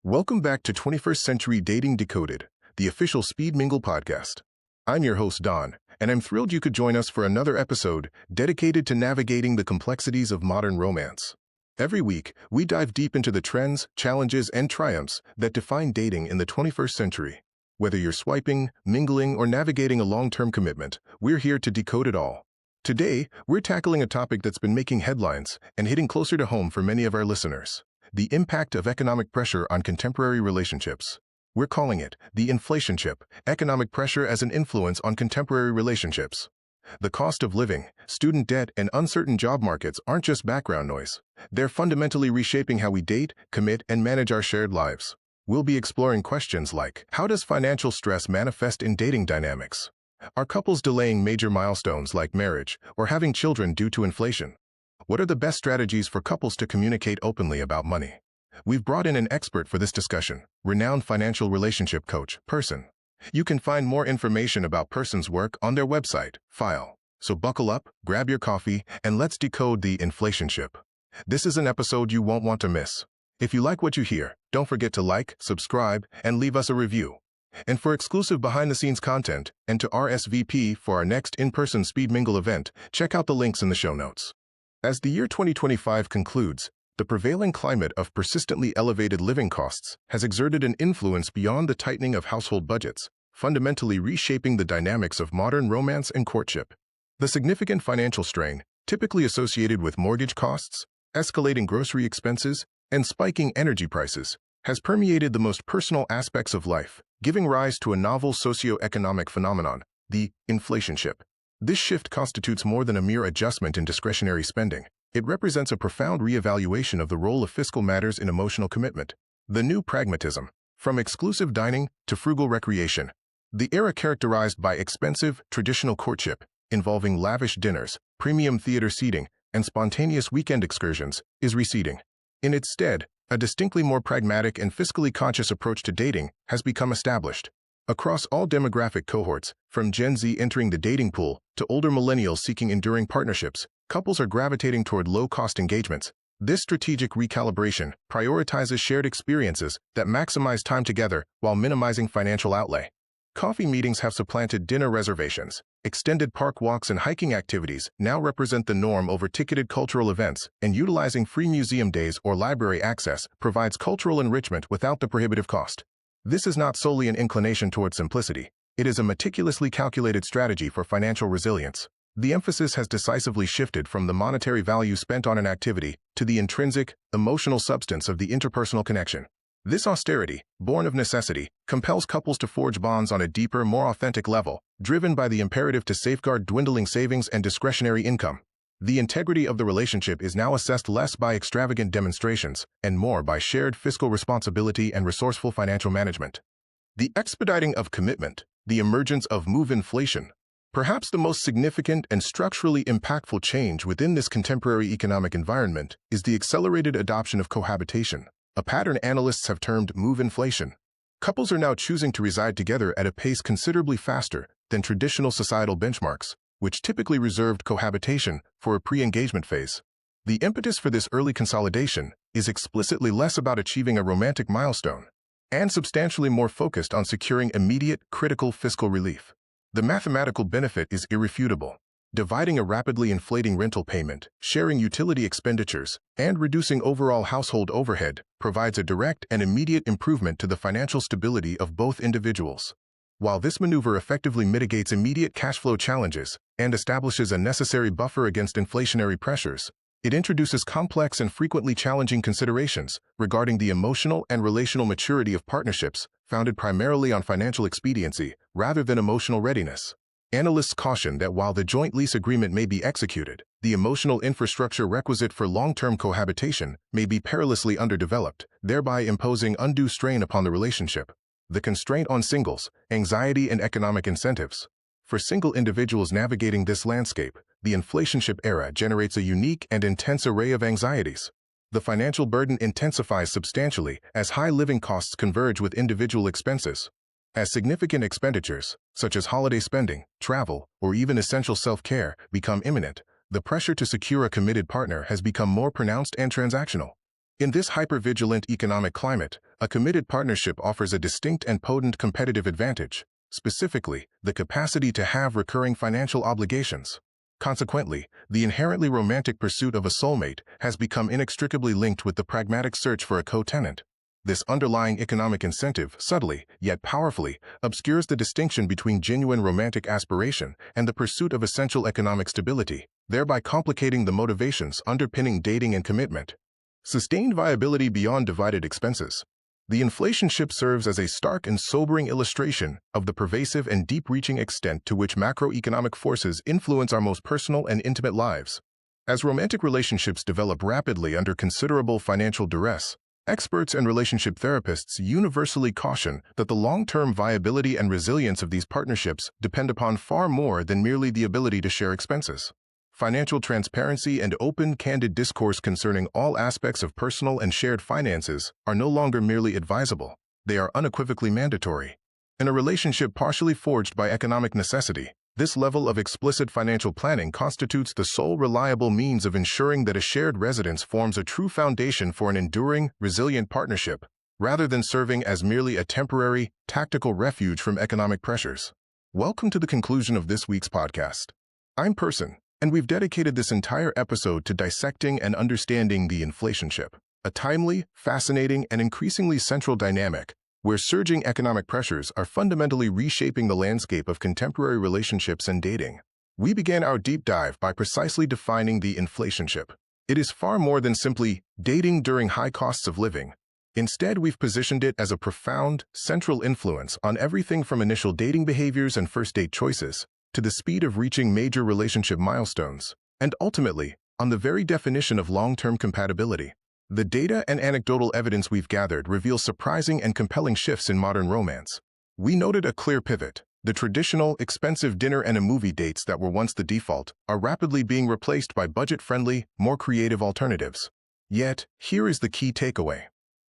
Welcome back to 21st Century Dating Decoded, the official Speed Mingle podcast. I'm your host, Don, and I'm thrilled you could join us for another episode dedicated to navigating the complexities of modern romance. Every week, we dive deep into the trends, challenges, and triumphs that define dating in the 21st century. Whether you're swiping, mingling, or navigating a long-term commitment, we're here to decode it all. Today, we're tackling a topic that's been making headlines and hitting closer to home for many of our listeners: the impact of economic pressure on contemporary relationships. We're calling it the inflationship, economic pressure as an influence on contemporary relationships. The cost of living, student debt, and uncertain job markets aren't just background noise. They're fundamentally reshaping how we date, commit, and manage our shared lives. We'll be exploring questions like, how does financial stress manifest in dating dynamics? Are couples delaying major milestones like marriage or having children due to inflation? What are the best strategies for couples to communicate openly about money? We've brought in an expert for this discussion, renowned financial relationship coach, Person. You can find more information about Person's work on their website, File. So buckle up, grab your coffee, and let's decode the inflationship. This is an episode you won't want to miss. If you like what you hear, don't forget to like, subscribe, and leave us a review. And for exclusive behind-the-scenes content, and to RSVP for our next in-person Speed Mingle event, check out the links in the show notes. As the year 2025 concludes, the prevailing climate of persistently elevated living costs has exerted an influence beyond the tightening of household budgets, fundamentally reshaping the dynamics of modern romance and courtship. The significant financial strain, typically associated with mortgage costs, escalating grocery expenses, and spiking energy prices, has permeated the most personal aspects of life, giving rise to a novel socio-economic phenomenon, the inflationship. This shift constitutes more than a mere adjustment in discretionary spending. It represents a profound reevaluation of the role of fiscal matters in emotional commitment. The new pragmatism, from exclusive dining to frugal recreation. The era characterized by expensive, traditional courtship, involving lavish dinners, premium theater seating, and spontaneous weekend excursions, is receding. In its stead, a distinctly more pragmatic and fiscally conscious approach to dating has become established. Across all demographic cohorts, from Gen Z entering the dating pool to older millennials seeking enduring partnerships, couples are gravitating toward low-cost engagements. This strategic recalibration prioritizes shared experiences that maximize time together while minimizing financial outlay. Coffee meetings have supplanted dinner reservations. Extended park walks and hiking activities now represent the norm over ticketed cultural events, and utilizing free museum days or library access provides cultural enrichment without the prohibitive cost. This is not solely an inclination toward simplicity. It is a meticulously calculated strategy for financial resilience. The emphasis has decisively shifted from the monetary value spent on an activity to the intrinsic, emotional substance of the interpersonal connection. This austerity, born of necessity, compels couples to forge bonds on a deeper, more authentic level, driven by the imperative to safeguard dwindling savings and discretionary income. The integrity of the relationship is now assessed less by extravagant demonstrations and more by shared fiscal responsibility and resourceful financial management. The expediting of commitment, the emergence of move-in-flation. Perhaps the most significant and structurally impactful change within this contemporary economic environment is the accelerated adoption of cohabitation, a pattern analysts have termed move-in-flation. Couples are now choosing to reside together at a pace considerably faster than traditional societal benchmarks, which typically reserved cohabitation for a pre-engagement phase. The impetus for this early consolidation is explicitly less about achieving a romantic milestone and substantially more focused on securing immediate, critical fiscal relief. The mathematical benefit is irrefutable. Dividing a rapidly inflating rental payment, sharing utility expenditures, and reducing overall household overhead provides a direct and immediate improvement to the financial stability of both individuals. While this maneuver effectively mitigates immediate cash flow challenges and establishes a necessary buffer against inflationary pressures, it introduces complex and frequently challenging considerations regarding the emotional and relational maturity of partnerships founded primarily on financial expediency rather than emotional readiness. Analysts caution that while the joint lease agreement may be executed, the emotional infrastructure requisite for long-term cohabitation may be perilously underdeveloped, thereby imposing undue strain upon the relationship. The constraint on singles, anxiety and economic incentives. For single individuals navigating this landscape, the inflationship era generates a unique and intense array of anxieties. The financial burden intensifies substantially as high living costs converge with individual expenses. As significant expenditures, such as holiday spending, travel, or even essential self-care, become imminent, the pressure to secure a committed partner has become more pronounced and transactional. In this hypervigilant economic climate, a committed partnership offers a distinct and potent competitive advantage, specifically, the capacity to have recurring financial obligations. Consequently, the inherently romantic pursuit of a soulmate has become inextricably linked with the pragmatic search for a co-tenant. This underlying economic incentive, subtly, yet powerfully, obscures the distinction between genuine romantic aspiration and the pursuit of essential economic stability, thereby complicating the motivations underpinning dating and commitment. Sustained viability beyond divided expenses. The inflationship serves as a stark and sobering illustration of the pervasive and deep-reaching extent to which macroeconomic forces influence our most personal and intimate lives. As romantic relationships develop rapidly under considerable financial duress, experts and relationship therapists universally caution that the long-term viability and resilience of these partnerships depend upon far more than merely the ability to share expenses. Financial transparency and open, candid discourse concerning all aspects of personal and shared finances are no longer merely advisable, they are unequivocally mandatory. In a relationship partially forged by economic necessity, this level of explicit financial planning constitutes the sole reliable means of ensuring that a shared residence forms a true foundation for an enduring, resilient partnership, rather than serving as merely a temporary, tactical refuge from economic pressures. Welcome to the conclusion of this week's podcast. I'm Person, and we've dedicated this entire episode to dissecting and understanding the inflationship, a timely, fascinating, and increasingly central dynamic where surging economic pressures are fundamentally reshaping the landscape of contemporary relationships and dating. We began our deep dive by precisely defining the inflationship. It is far more than simply dating during high costs of living. Instead, we've positioned it as a profound, central influence on everything from initial dating behaviors and first date choices to the speed of reaching major relationship milestones, and ultimately, on the very definition of long-term compatibility. The data and anecdotal evidence we've gathered reveal surprising and compelling shifts in modern romance. We noted a clear pivot. The traditional, expensive dinner and a movie dates that were once the default are rapidly being replaced by budget-friendly, more creative alternatives. Yet, here is the key takeaway.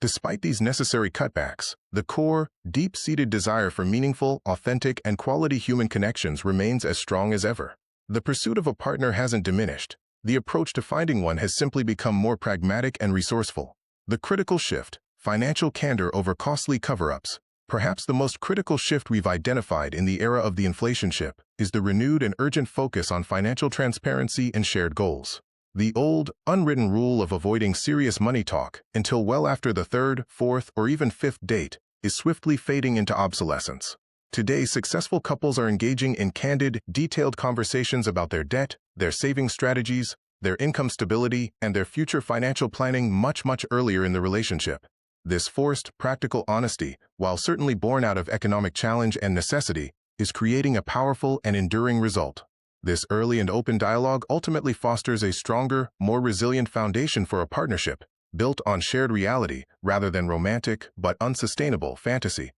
Despite these necessary cutbacks, the core, deep-seated desire for meaningful, authentic, and quality human connections remains as strong as ever. The pursuit of a partner hasn't diminished. The approach to finding one has simply become more pragmatic and resourceful. The critical shift, financial candor over costly cover-ups, perhaps the most critical shift we've identified in the era of the inflationship, is the renewed and urgent focus on financial transparency and shared goals. The old, unwritten rule of avoiding serious money talk until well after the third, fourth, or even fifth date is swiftly fading into obsolescence. Today, successful couples are engaging in candid, detailed conversations about their debt, their saving strategies, their income stability, and their future financial planning much earlier in the relationship. This forced, practical honesty, while certainly born out of economic challenge and necessity, is creating a powerful and enduring result. This early and open dialogue ultimately fosters a stronger, more resilient foundation for a partnership, built on shared reality rather than romantic but unsustainable fantasy.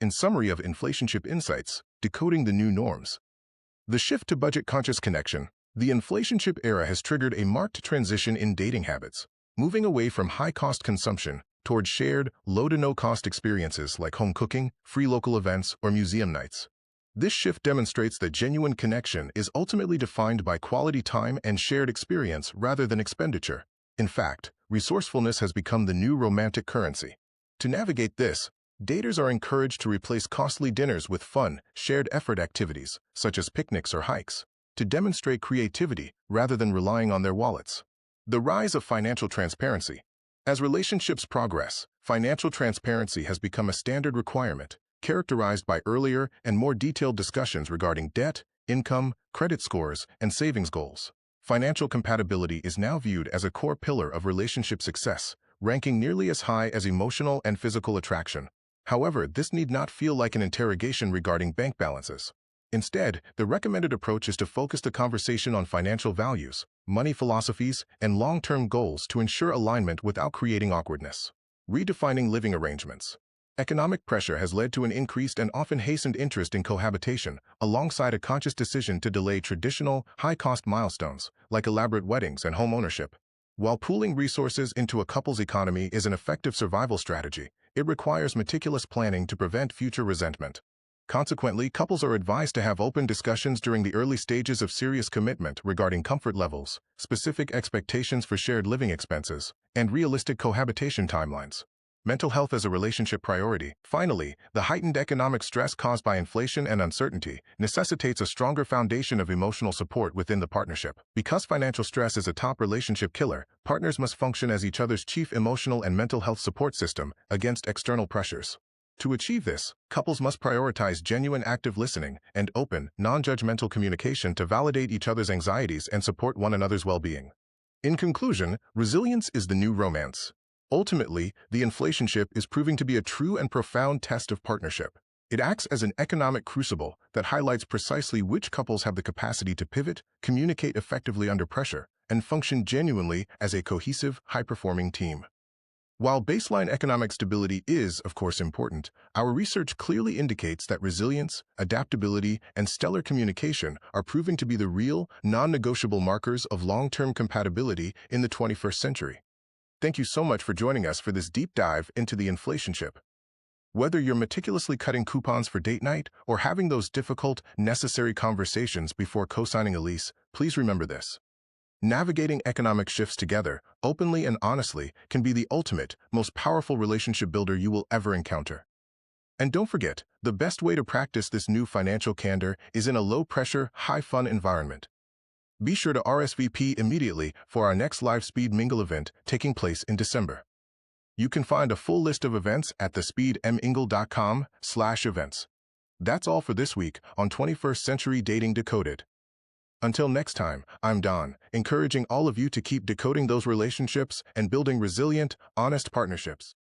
In summary of Inflationship Insights, decoding the new norms. The shift to budget-conscious connection, the inflationship era has triggered a marked transition in dating habits, moving away from high-cost consumption toward shared, low-to-no-cost experiences like home cooking, free local events, or museum nights. This shift demonstrates that genuine connection is ultimately defined by quality time and shared experience rather than expenditure. In fact, resourcefulness has become the new romantic currency. To navigate this, daters are encouraged to replace costly dinners with fun, shared effort activities, such as picnics or hikes, to demonstrate creativity rather than relying on their wallets. The rise of financial transparency. As relationships progress, financial transparency has become a standard requirement, characterized by earlier and more detailed discussions regarding debt, income, credit scores, and savings goals. Financial compatibility is now viewed as a core pillar of relationship success, ranking nearly as high as emotional and physical attraction. However, this need not feel like an interrogation regarding bank balances. Instead, the recommended approach is to focus the conversation on financial values, money philosophies, and long-term goals to ensure alignment without creating awkwardness. Redefining living arrangements. Economic pressure has led to an increased and often hastened interest in cohabitation, alongside a conscious decision to delay traditional, high-cost milestones, like elaborate weddings and home ownership. While pooling resources into a couple's economy is an effective survival strategy, it requires meticulous planning to prevent future resentment. Consequently, couples are advised to have open discussions during the early stages of serious commitment regarding comfort levels, specific expectations for shared living expenses, and realistic cohabitation timelines. Mental health as a relationship priority. Finally, the heightened economic stress caused by inflation and uncertainty necessitates a stronger foundation of emotional support within the partnership. Because financial stress is a top relationship killer, partners must function as each other's chief emotional and mental health support system against external pressures. To achieve this, couples must prioritize genuine active listening and open, non-judgmental communication to validate each other's anxieties and support one another's well-being. In conclusion, resilience is the new romance. Ultimately, the inflationship is proving to be a true and profound test of partnership. It acts as an economic crucible that highlights precisely which couples have the capacity to pivot, communicate effectively under pressure, and function genuinely as a cohesive, high-performing team. While baseline economic stability is, of course, important, our research clearly indicates that resilience, adaptability, and stellar communication are proving to be the real, non-negotiable markers of long-term compatibility in the 21st century. Thank you so much for joining us for this deep dive into the inflationship. Whether you're meticulously cutting coupons for date night or having those difficult, necessary conversations before co-signing a lease, please remember this. Navigating economic shifts together, openly and honestly, can be the ultimate, most powerful relationship builder you will ever encounter. And don't forget, the best way to practice this new financial candor is in a low-pressure, high-fun environment. Be sure to RSVP immediately for our next live Speed Mingle event taking place in December. You can find a full list of events at thespeedmingle.com/events. That's all for this week on 21st Century Dating Decoded. Until next time, I'm Don, encouraging all of you to keep decoding those relationships and building resilient, honest partnerships.